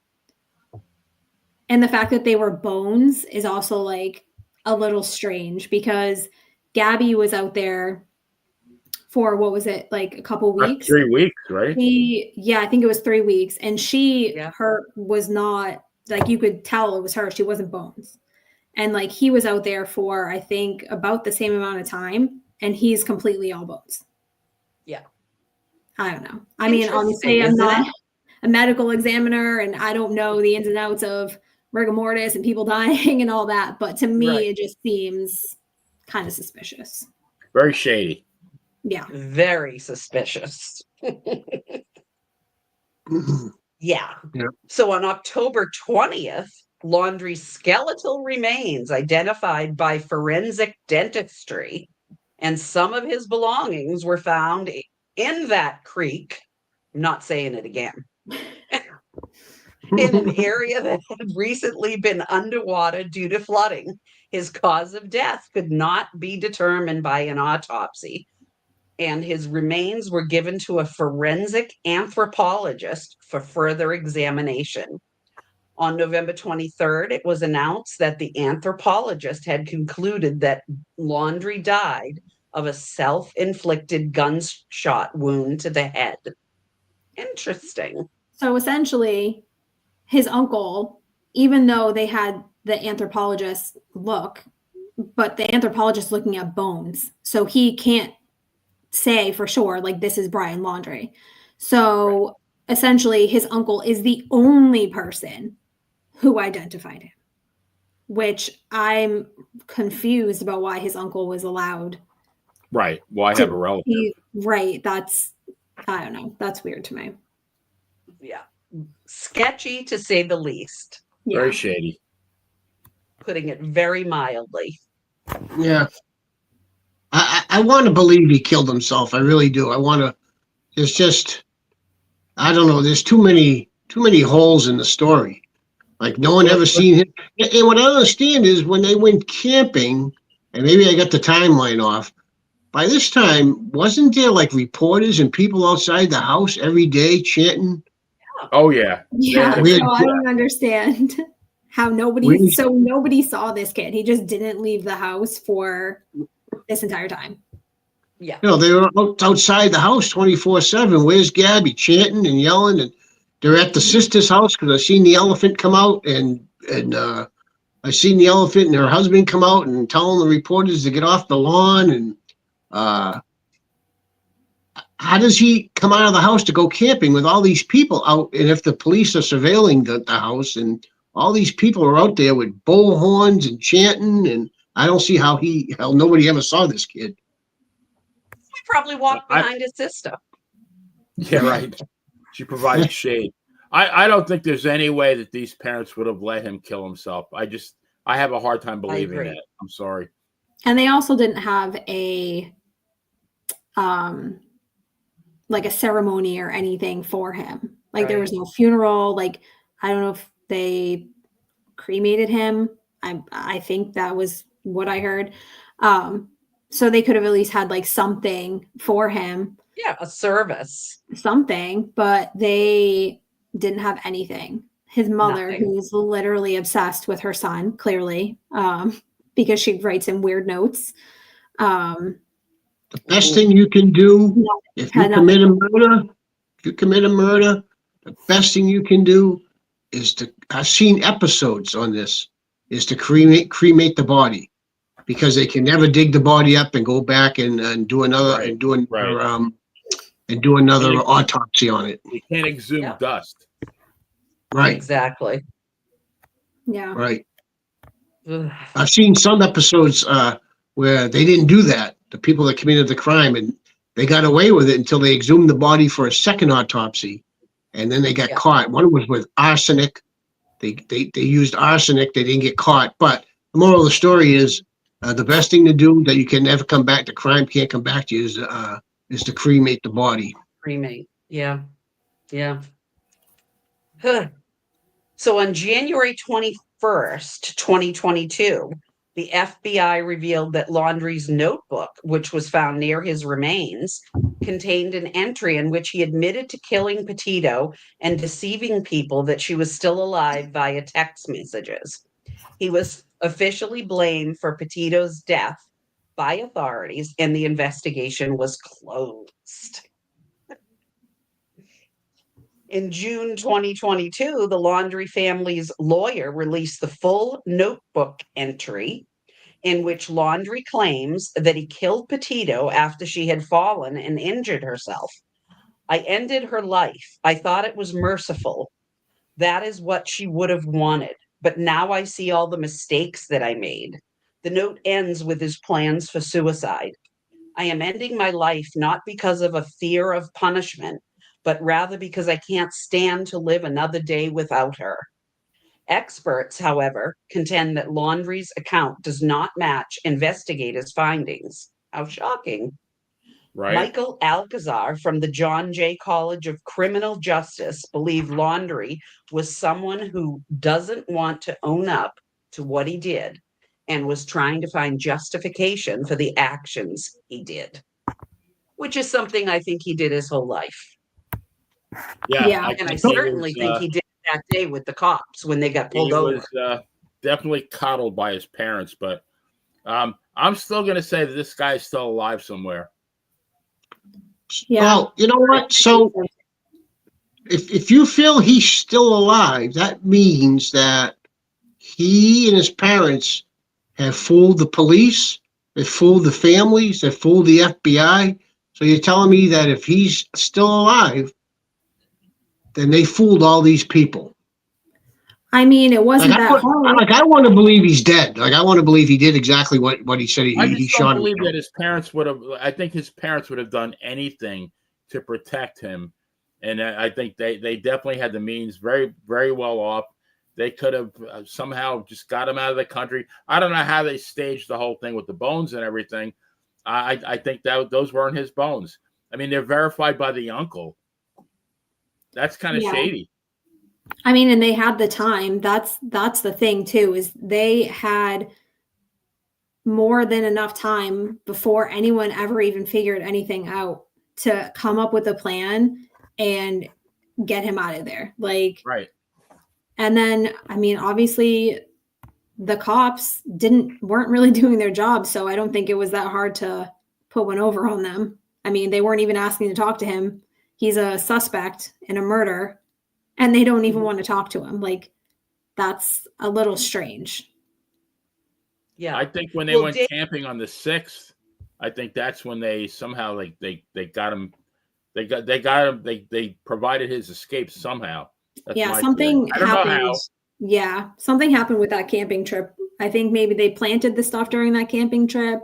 And the fact that they were bones is also like a little strange, because Gaby was out there for, what was it, like a couple weeks? 3 weeks, right? I think it was 3 weeks. And her was not, like, you could tell it was her. She wasn't bones. And like, he was out there for, I think, about the same amount of time, and he's completely all bones. Yeah. I don't know. I mean, honestly, I'm not a medical examiner, and I don't know the ins and outs of rigor mortis and people dying and all that. But to me, Right. it just seems kind of suspicious. Very shady. Yeah. Very suspicious. Yeah. Yeah. So on October 20th, Laundrie's skeletal remains identified by forensic dentistry and some of his belongings were found in that creek. I'm not saying it again. In an area that had recently been underwater due to flooding. His cause of death could not be determined by an autopsy, and his remains were given to a forensic anthropologist for further examination. On November 23rd, it was announced that the anthropologist had concluded that Laundrie died of a self-inflicted gunshot wound to the head. Interesting. So essentially, his uncle, even though they had the anthropologist look, but the anthropologist looking at bones, so he can't say for sure, like, this is Brian Laundrie. So essentially, his uncle is the only person who identified him, which I'm confused about why his uncle was allowed. Right. Why have a relative? Right. That's, I don't know. That's weird to me. Yeah. Sketchy to say the least. Yeah. Very shady. Putting it very mildly. Yeah. I want to believe he killed himself. I really do. It's just, I don't know. There's too many holes in the story. Like, no one ever seen him. And what I understand is when they went camping, and maybe I got the timeline off, by this time, wasn't there like reporters and people outside the house every day chanting? Oh, yeah. Yeah. Yeah. So I don't understand how nobody saw this kid. He just didn't leave the house for this entire time. Yeah. You know, they were outside the house 24/7. Where's Gaby? Chanting and yelling. And they're at the sister's house because I seen the elephant come out and I seen the elephant and her husband come out and telling the reporters to get off the lawn. And how does he come out of the house to go camping with all these people out? And if the police are surveilling the house and all these people are out there with bullhorns and chanting, and I don't see how nobody ever saw this kid. He probably walked behind his sister. Yeah, right. She provided shade. I don't think there's any way that these parents would have let him kill himself. I have a hard time believing that. I'm sorry. And they also didn't have a like a ceremony or anything for him. Like there was no funeral. Like I don't know if they cremated him. I think that was what I heard. So they could have at least had like something for him. Yeah, a service. Something, but they didn't have anything. His mother, Nothing. who's literally obsessed with her son, clearly, because she writes him weird notes. The best thing you can do if you commit a murder, the best thing you can do is I've seen episodes on this, is to cremate the body, because they can never dig the body up and go back and do another do another autopsy on it. You can't exhume dust. Right. Exactly. Yeah. Right. I've seen some episodes where they didn't do that. The people that committed the crime, and they got away with it until they exhumed the body for a second autopsy, and then they got caught. One was with arsenic. They used arsenic. They didn't get caught. But the moral of the story is the best thing to do that you can never come back. The crime can't come back to you is to cremate the body. Cremate. Yeah. Yeah. So on January 21st, 2022, the FBI revealed that Laundrie's notebook, which was found near his remains, contained an entry in which he admitted to killing Petito and deceiving people that she was still alive via text messages. He was officially blamed for Petito's death by authorities, and the investigation was closed. In June 2022, the Laundrie family's lawyer released the full notebook entry in which Laundrie claims that he killed Petito after she had fallen and injured herself. I ended her life. I thought it was merciful. That is what she would have wanted. but now I see all the mistakes that I made. The note ends with his plans for suicide. I am ending my life not because of a fear of punishment, but rather because I can't stand to live another day without her. Experts, however, contend that Laundrie's account does not match investigators' findings. How shocking. Right. Michael Alcazar from the John Jay College of Criminal Justice believed Laundrie was someone who doesn't want to own up to what he did and was trying to find justification for the actions he did, which is something I think he did his whole life. Yeah. And I certainly think he did that day with the cops when they got pulled over. He was definitely coddled by his parents, but I'm still going to say that this guy's still alive somewhere. Yeah. Well, you know what? So if you feel he's still alive, that means that he and his parents have fooled the police, they fooled the families, they fooled the FBI. So you're telling me that if he's still alive, then they fooled all these people. I mean, it wasn't that hard. I want to believe he's dead. Like, I want to believe he did exactly what he said he I just shot don't believe him. that his parents would have. I think his parents would have done anything to protect him, and I think they definitely had the means. Very, very well off. They could have somehow just got him out of the country. I don't know how they staged the whole thing with the bones and everything. I think that those weren't his bones. I mean, they're verified by the uncle. That's kind of shady. I mean, and they had the time. That's the thing too, is they had more than enough time before anyone ever even figured anything out to come up with a plan and get him out of there. Like, right. And then, I mean, obviously the cops weren't really doing their job. So I don't think it was that hard to put one over on them. I mean, they weren't even asking to talk to him. He's a suspect in a murder and they don't even want to talk to him. Like, that's a little strange. Yeah. I think when they went camping on the 6th, I think that's when they somehow they got him. They got him. They provided his escape somehow. That's something theory. I don't happened. know how. Yeah, something happened with that camping trip. I think maybe they planted the stuff during that camping trip.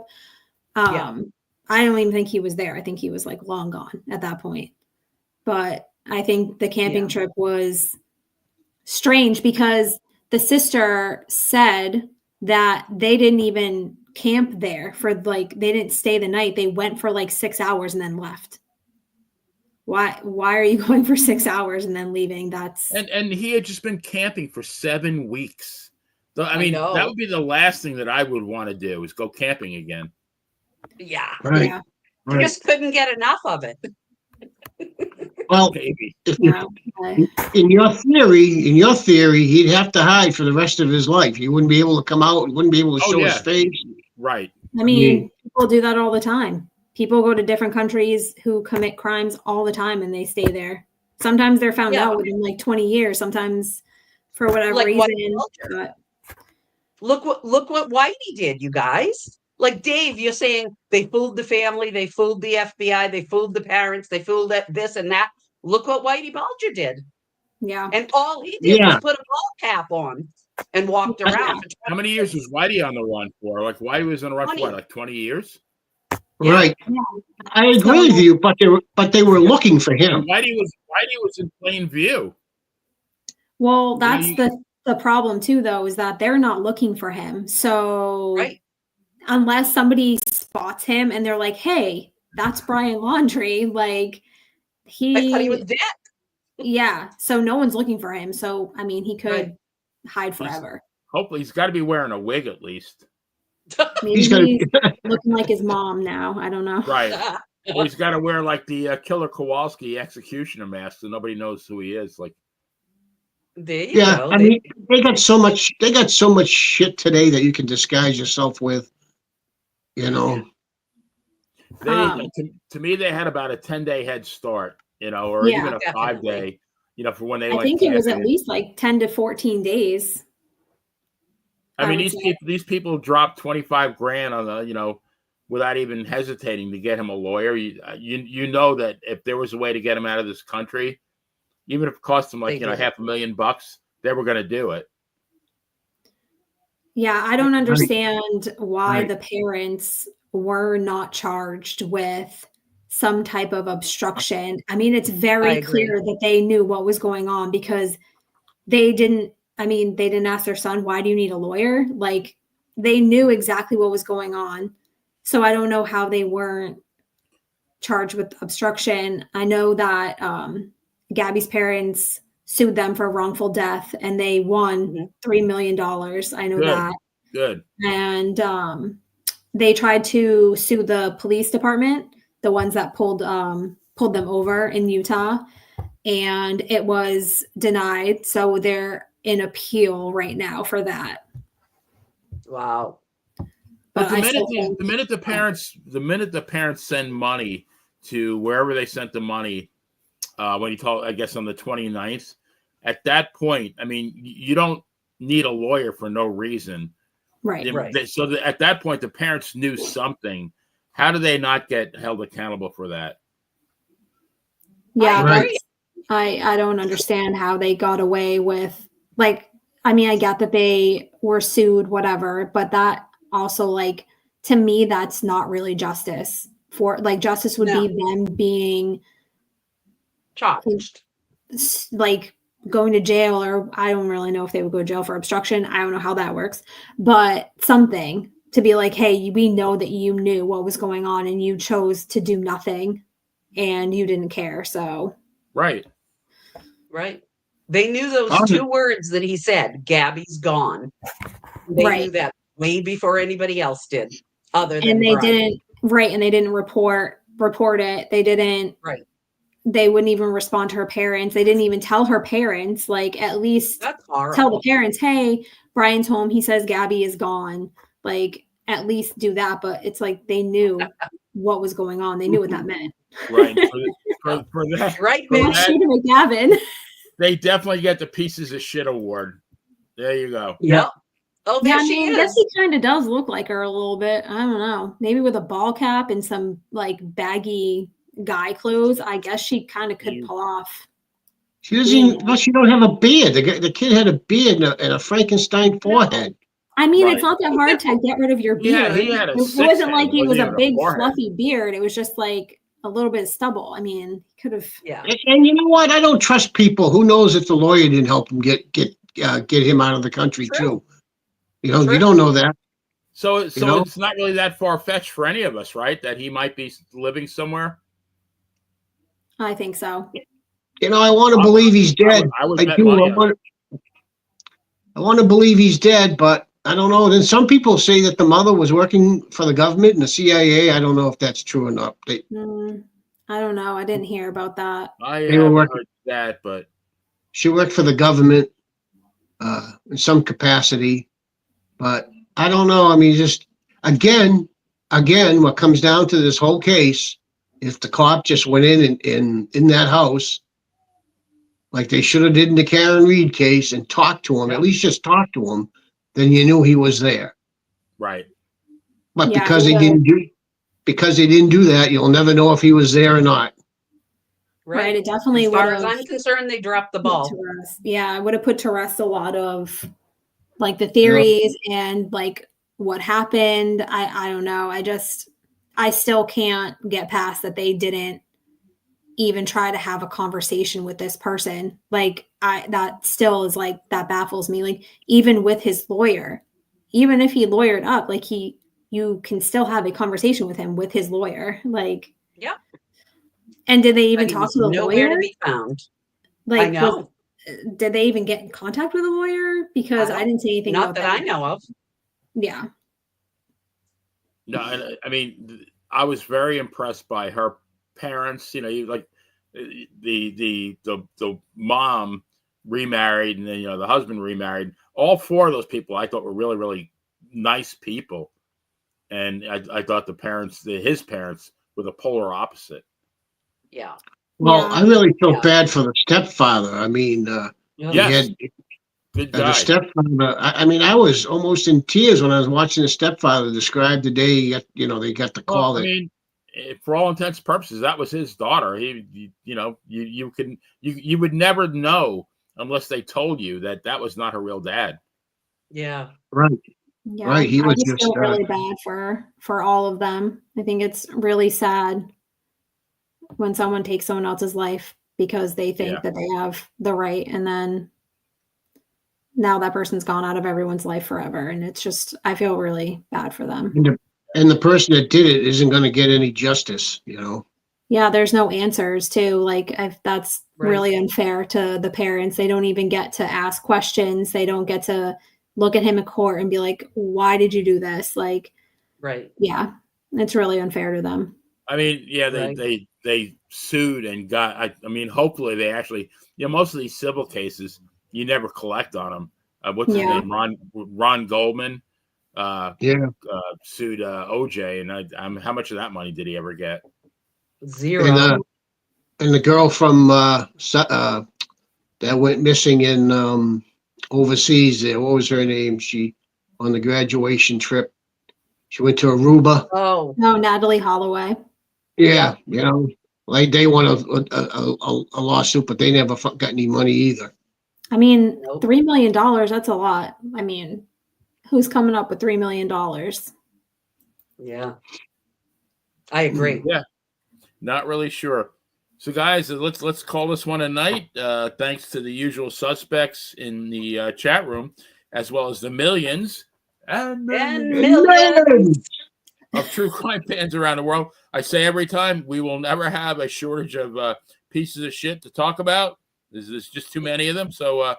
I don't even think he was there. I think he was like long gone at that point. But I think the camping trip was strange because the sister said that they didn't even camp there for they didn't stay the night. They went for like 6 hours and then left. Why are you going for 6 hours and then leaving? And he had just been camping for 7 weeks. So, I mean, that would be the last thing that I would want to do is go camping again. Yeah. Right. Yeah. You just couldn't get enough of it. Well, in your theory, he'd have to hide for the rest of his life. He wouldn't be able to come out. He wouldn't be able to show his face. Right. I mean, people do that all the time. People go to different countries who commit crimes all the time and they stay there. Sometimes they're found out within like 20 years, sometimes for whatever reason. Look what Whitey did, you guys. Like, Dave, you're saying they fooled the family, they fooled the FBI, they fooled the parents, they fooled this and that. Look what Whitey Bulger did. Yeah. And all he did was put a ball cap on and walked around. How many years was Whitey on the run for? Like, Whitey was on the run for what, like 20 years? Right. Yeah. I agree with you, but they were looking for him. Whitey was in plain view. Well, that's the problem too, though, is that they're not looking for him. So unless somebody spots him and they're like, hey, that's Brian Laundrie, like I thought he was dead. Yeah. So no one's looking for him. So I mean, he could hide forever. Hopefully he's got to be wearing a wig at least. Maybe he's looking like his mom now. I don't know. Right. Or he's got to wear like the Killer Kowalski executioner mask so nobody knows who he is. Like, there you go. I mean, they got so much shit today that you can disguise yourself with. You know. To me, they had about a 10-day head start, or even a 5-day, for when they went. I think it was at least like 10 to 14 days. I mean, these people dropped $25,000 on the, without even hesitating to get him a lawyer. You know that if there was a way to get him out of this country, even if it cost them like $500,000, they were going to do it. Yeah, I don't understand why the parents were not charged with some type of obstruction. I mean, it's very clear that they knew what was going on because they didn't ask their son, why do you need a lawyer? Like, they knew exactly what was going on. So I don't know how they weren't charged with obstruction. I know that Gabby's parents sued them for wrongful death and they won $3 million. I know that. Good. And they tried to sue the police department, the ones that pulled them over in Utah, and it was denied. So they're in appeal right now for that. Wow. But the minute the parents send money to wherever they sent the money, when you talk, I guess on the 29th, at that point, I mean, you don't need a lawyer for no reason. Right. So at that point, the parents knew something. How do they not get held accountable for that? Yeah, I don't understand how they got away with, like, I mean, I get that they were sued, whatever, but that also, like, to me, that's not really justice. For, like, justice would be them being charged, like going to jail, or I don't really know if they would go to jail for obstruction. I don't know how that works, but something to be like, hey, we know that you knew what was going on and you chose to do nothing and you didn't care. So right. They knew those two words that he said, Gabby's gone. They knew that way before anybody else did, other than Brian. And they didn't report it. They didn't. They wouldn't even respond to her parents. They didn't even tell her parents, like, at least tell the parents, hey, Brian's home. He says Gabby is gone. Like, at least do that. But it's like they knew what was going on. They knew what that meant. Right. For that, right, McGavin. They definitely get the Pieces of Shit award. There you go. Yep. Oh, there she is. I guess he kind of does look like her a little bit. I don't know. Maybe with a ball cap and some, like, baggy guy clothes, I guess she kind of could pull off. She doesn't. Well, she don't have a beard. The kid had a beard and a Frankenstein forehead. I mean, it's not that hard to get rid of your beard. It wasn't like he was a big fluffy beard. It was just like a little bit of stubble. I mean, could have. Yeah. And you know what? I don't trust people. Who knows if the lawyer didn't help him get him out of the country too? You know, you don't know that. So it's not really that far fetched for any of us, right? That he might be living somewhere. I think so. You know, I want to believe he's dead. I want to believe he's dead, but I don't know. Then some people say that the mother was working for the government and the CIA. I don't know if that's true or not. I don't know. I didn't hear about that. I haven't heard that, but she worked for the government in some capacity. But I don't know. I mean, just again, what comes down to this whole case, if the cop just went in that house, like they should have did in the Karen Reed case, and talked to him, at least just talk to him, then you knew he was there. Right. But because they didn't do that, you'll never know if he was there or not. Right. It definitely would. As far as I'm concerned, they dropped the ball. Yeah, it would have put to rest a lot of, like, the theories and, like, what happened. I don't know. I still can't get past that they didn't even try to have a conversation with this person. Like, that still is, like, that baffles me. Like, even with his lawyer, even if he lawyered up, like, you can still have a conversation with him with his lawyer. Like, yeah. And did they even talk to the nowhere lawyer? To be found. Like, I know. Did they even get in contact with a lawyer? Because I didn't see anything. Not that I know of. Yeah. No, I mean, I was very impressed by her parents. You know, like the mom remarried, and then the husband remarried. All four of those people I thought were really, really nice people, and I thought his parents were the polar opposite. Yeah. Well, I really felt bad for the stepfather. I mean, yes. Good guy. The stepfather. I mean, I was almost in tears when I was watching the stepfather describe the day they got the call. Well, I mean, for all intents and purposes, that was his daughter. You would never know unless they told you that was not her real dad. Yeah. Right. Yeah, Right, he I was just just feel really bad for all of them. I think it's really sad when someone takes someone else's life because they think that they have the right, and then now that person's gone out of everyone's life forever, and it's just, I feel really bad for them. and the person that did it isn't going to get any justice, you know. Yeah, there's no answers too. Like, that's Right. really unfair to the parents. They don't even get to ask questions. They don't get to look at him in court and be like, "Why did you do this?" Like, Right. yeah, it's really unfair to them. I mean, yeah, they sued and got. I mean, hopefully they actually. Most of these civil cases, you never collect on them. What's his name? Ron Goldman. Sued OJ, and how much of that money did he ever get? Zero. And the girl from that went missing in overseas. What was her name? She on the graduation trip. She went to Aruba. Oh no, Natalie Holloway. Yeah, you know, like they won a lawsuit, but they never got any money either. I mean, $3 million, that's a lot. I mean, who's coming up with $3 million? Yeah, I agree. Yeah, not really sure. So, guys, let's call this one a night. Thanks to the usual suspects in the chat room, as well as the millions and millions of true crime fans around the world. I say every time, we will never have a shortage of pieces of shit to talk about. There's just too many of them. So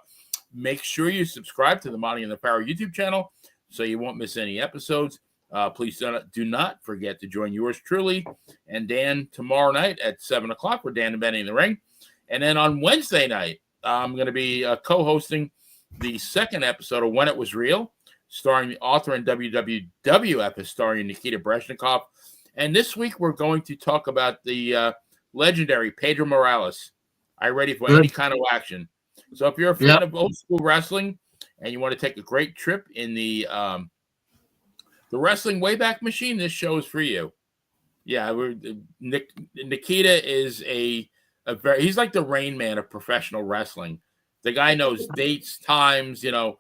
make sure you subscribe to the Monty and the Power YouTube channel so you won't miss any episodes. Please do not forget to join yours truly and Dan tomorrow night at 7 o'clock for Dan and Benny in the Ring. And then on Wednesday night, I'm going to be co-hosting the second episode of When It Was Real, starring the author and WWF historian Nikita Brezhnikov. And this week, we're going to talk about the legendary Pedro Morales. Are you ready for any kind of action? So if you're a fan of old school wrestling and you want to take a great trip in the wrestling Wayback Machine, this show is for you. Yeah, Nikita is he's like the Rain Man of professional wrestling. The guy knows dates, times, who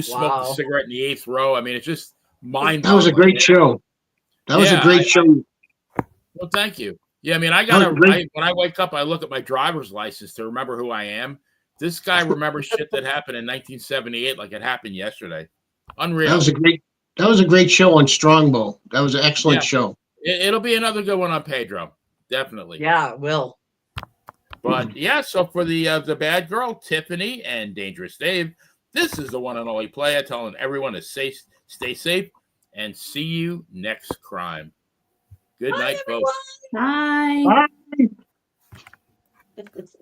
smoked a cigarette in the 8th row. I mean, it's just mind-boggling. That was a great show. That was a great show. Well, thank you. Yeah, I mean, when I wake up, I look at my driver's license to remember who I am. This guy remembers shit that happened in 1978 like it happened yesterday. Unreal. That was a great show on Strongbow. That was an excellent show. It'll be another good one on Pedro. Definitely. Yeah, it will. But yeah, so for the bad girl, Tiffany, and Dangerous Dave, this is the One and Only Playa telling everyone to stay safe and see you next crime. Good night, folks. Bye. Bye.